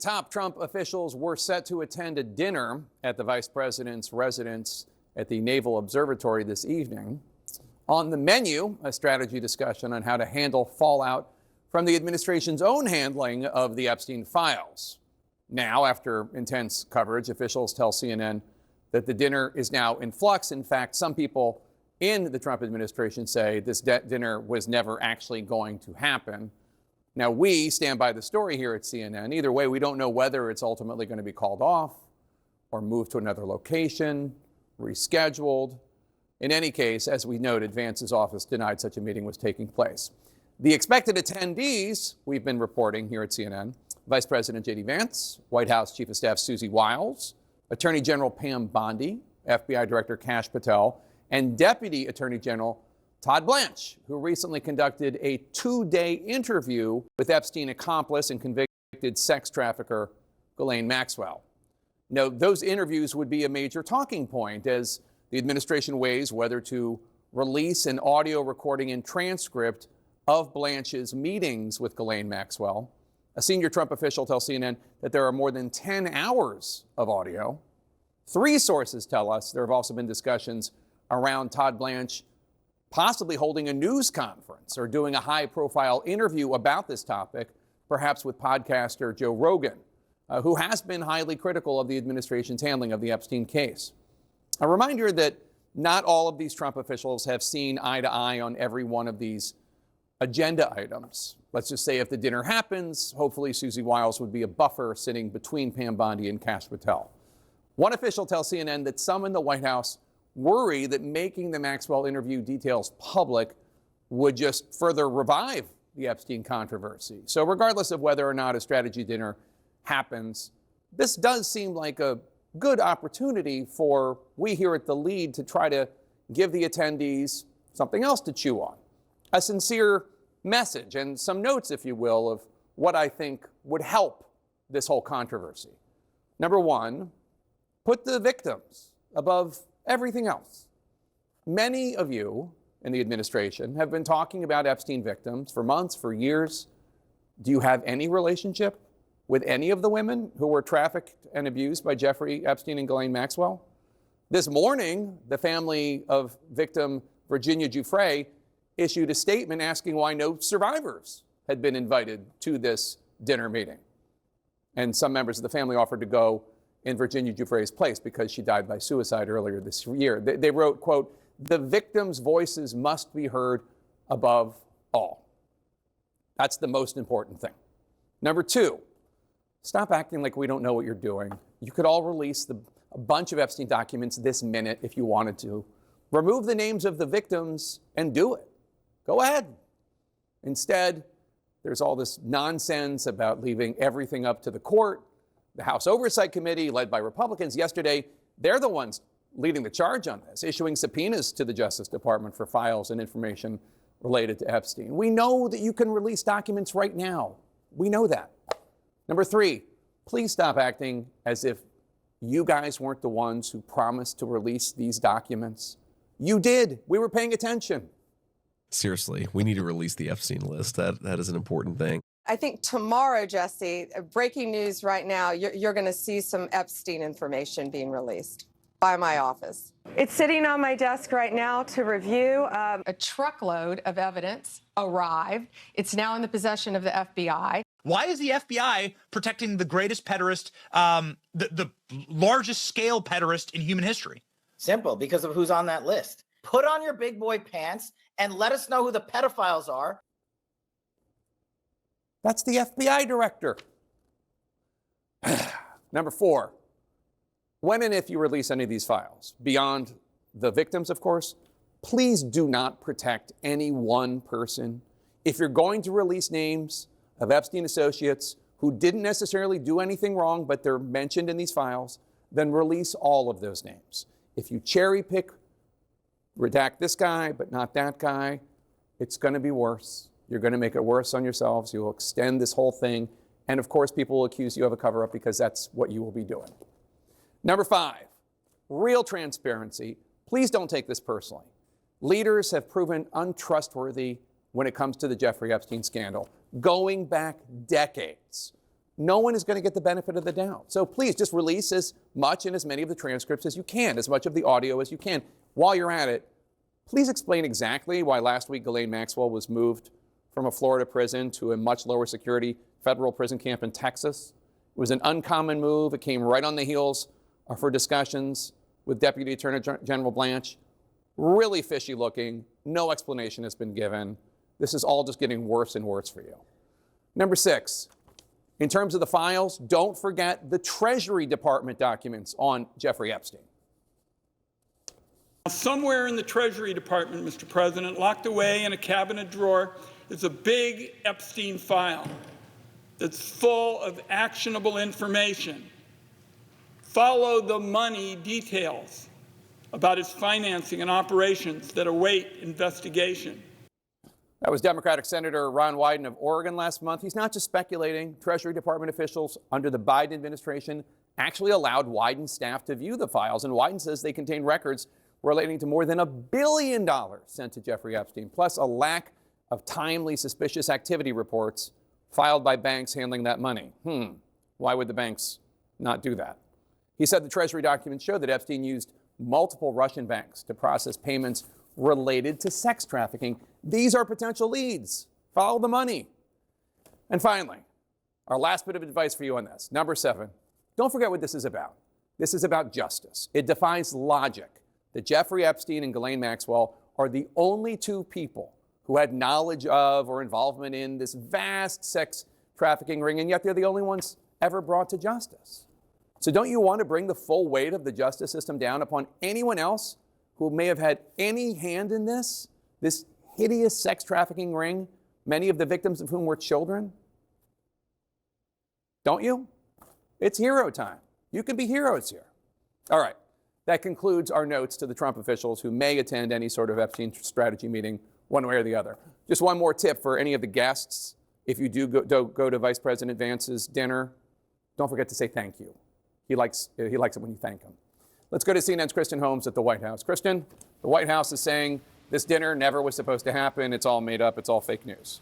Top Trump officials were set to attend a dinner at the vice president's residence at the Naval Observatory this evening. On the menu, a strategy discussion on how to handle fallout from the administration's own handling of the Epstein files. Now, after intense coverage, officials tell CNN that the dinner is now in flux. In fact, some people in the Trump administration say this dinner was never actually going to happen. Now, we stand by the story here at CNN. Either way, we don't know whether it's ultimately going to be called off or moved to another location, rescheduled. In any case, as we noted, Vance's office denied such a meeting was taking place. The expected attendees, we've been reporting here at CNN, Vice President J.D. Vance, White House Chief of Staff Susie Wiles, Attorney General Pam Bondi, FBI Director Kash Patel, and Deputy Attorney General Todd Blanche, who recently conducted a 2-day interview with Epstein accomplice and convicted sex trafficker Ghislaine Maxwell. Now, those interviews would be a major talking point as the administration weighs whether to release an audio recording and transcript of Blanche's meetings with Ghislaine Maxwell. A senior Trump official tells CNN that there are more than 10 hours of audio. 3 sources tell us there have also been discussions around Todd Blanche possibly holding a news conference or doing a high-profile interview about this topic, perhaps with podcaster Joe Rogan, who has been highly critical of the administration's handling of the Epstein case. A reminder that not all of these Trump officials have seen eye to eye on every one of these agenda items. Let's just say if the dinner happens, hopefully Susie Wiles would be a buffer sitting between Pam Bondi and Kash Patel. One official tells CNN that some in the White House worry that making the Maxwell interview details public would just further revive the Epstein controversy. So regardless of whether or not a strategy dinner happens, this does seem like a good opportunity for we here at The Lead to try to give the attendees something else to chew on. A sincere message and some notes, if you will, of what I think would help this whole controversy. Number one, put the victims above everything else. Many of you in the administration have been talking about Epstein victims for months, for years. Do you have any relationship with any of the women who were trafficked and abused by Jeffrey Epstein and Ghislaine Maxwell? This morning, the family of victim Virginia Giuffre issued a statement asking why no survivors had been invited to this dinner meeting. And some members of the family offered to go in Virginia Giuffre's place because she died by suicide earlier this year. They wrote, quote, "The victims' voices must be heard above all." That's the most important thing. Number two, stop acting like we don't know what you're doing. You could all release a bunch of Epstein documents this minute if you wanted to. Remove the names of the victims and do it. Go ahead. Instead, there's all this nonsense about leaving everything up to the court. The House Oversight Committee, led by Republicans yesterday, they're the ones leading the charge on this, issuing subpoenas to the Justice Department for files and information related to Epstein. We know that you can release documents right now. We know that. Number three, please stop acting as if you guys weren't the ones who promised to release these documents. You did. We were paying attention. Seriously, we need to release the Epstein list. That is an important thing. I think tomorrow, Jesse, breaking news right now, you're going to see some Epstein information being released by my office. It's sitting on my desk right now to review. A truckload of evidence arrived. It's now in the possession of the FBI. Why is the FBI protecting the greatest pederast, the largest scale pederast in human history? Simple, because of who's on that list. Put on your big boy pants and let us know who the pedophiles are. That's the FBI director. Number four, when and if you release any of these files, beyond the victims, of course, please do not protect any one person. If you're going to release names of Epstein associates who didn't necessarily do anything wrong, but they're mentioned in these files, then release all of those names. If you cherry pick, redact this guy, but not that guy, it's going to be worse. You're going to make it worse on yourselves. You will extend this whole thing. And of course, people will accuse you of a cover-up because that's what you will be doing. Number five, real transparency. Please don't take this personally. Leaders have proven untrustworthy when it comes to the Jeffrey Epstein scandal, going back decades. no one is going to get the benefit of the doubt. So please just release as much and as many of the transcripts as you can, as much of the audio as you can. While you're at it, please explain exactly why last week Ghislaine Maxwell was moved from a Florida prison to a much lower security federal prison camp in Texas. It was an uncommon move. It came right on the heels of her discussions with Deputy Attorney General Blanche. Really fishy looking. No explanation has been given. This is all just getting worse and worse for you. Number 6, in terms of the files, don't forget the Treasury Department documents on Jeffrey Epstein. Somewhere in the Treasury Department, Mr. President, locked away in a cabinet drawer, is a big Epstein file that's full of actionable information. Follow the money details about his financing and operations that await investigation. That was Democratic Senator Ron Wyden of Oregon last month. He's not just speculating. Treasury Department officials under the Biden administration actually allowed Wyden's staff to view the files, and Wyden says they contain records relating to more than $1 billion sent to Jeffrey Epstein, plus a lack of timely suspicious activity reports filed by banks handling that money. Why would the banks not do that? He said the Treasury documents show that Epstein used multiple Russian banks to process payments related to sex trafficking. These are potential leads. Follow the money. And finally, our last bit of advice for you on this. Number 7, don't forget what this is about. This is about justice. It defies logic that Jeffrey Epstein and Ghislaine Maxwell are the only 2 people who had knowledge of or involvement in this vast sex trafficking ring, and yet they're the only ones ever brought to justice. So don't you want to bring the full weight of the justice system down upon anyone else who may have had any hand in this hideous sex trafficking ring, many of the victims of whom were children? Don't you? It's hero time. You can be heroes here. All right. That concludes our notes to the Trump officials who may attend any sort of Epstein strategy meeting one way or the other. Just one more tip for any of the guests. If you do go to Vice President Vance's dinner, don't forget to say thank you. He likes it when you thank him. Let's go to CNN's Kristen Holmes at the White House. Kristen, the White House is saying this dinner never was supposed to happen. It's all made up. It's all fake news.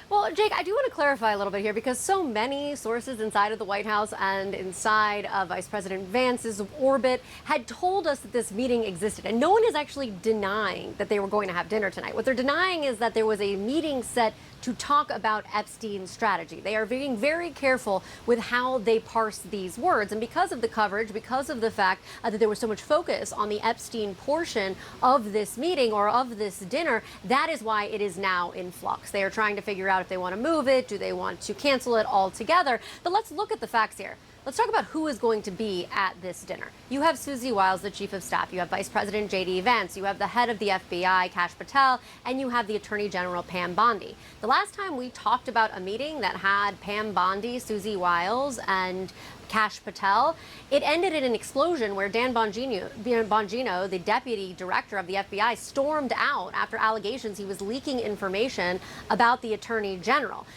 Well, Jake, I do want to clarify a little bit here because so many sources inside of the White House and inside of Vice President Vance's orbit had told us that this meeting existed. And no one is actually denying that they were going to have dinner tonight. What they're denying is that there was a meeting set to talk about Epstein's strategy. They are being very careful with how they parse these words. And because of the coverage, because of the fact that there was so much focus on the Epstein portion of this meeting or of this dinner, that is why it is now in flux. They are trying to figure out if they want to move it, do they want to cancel it altogether. But let's look at the facts here. Let's talk about who is going to be at this dinner. You have Susie Wiles, the chief of staff. You have Vice President J.D. Vance. You have the head of the FBI, Kash Patel, and you have the Attorney General, Pam Bondi. The last time we talked about a meeting that had Pam Bondi, Susie Wiles, and Kash Patel, it ended in an explosion where Dan Bongino, the deputy director of the FBI, stormed out after allegations he was leaking information about the Attorney General.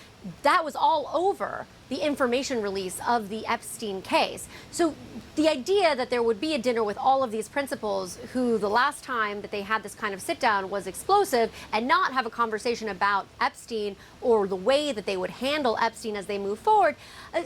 That was all over the information release of the Epstein case. So the idea that there would be a dinner with all of these principals who the last time that they had this kind of sit down was explosive and not have a conversation about Epstein or the way that they would handle Epstein as they move forward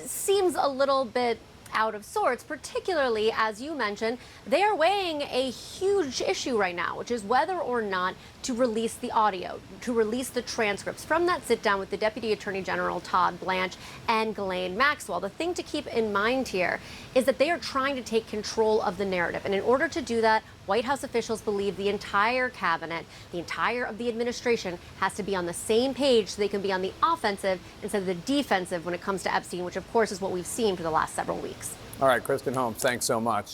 seems a little bit out of sorts, particularly, as you mentioned, they are weighing a huge issue right now, which is whether or not to release the audio, to release the transcripts from that sit down with the Deputy Attorney General Todd Blanche and Ghislaine Maxwell. The thing to keep in mind here is that they are trying to take control of the narrative. And in order to do that, White House officials believe the entire cabinet, the entire of the administration has to be on the same page so they can be on the offensive instead of the defensive when it comes to Epstein, which of course is what we've seen for the last several weeks. All right, Kristen Holmes, thanks so much.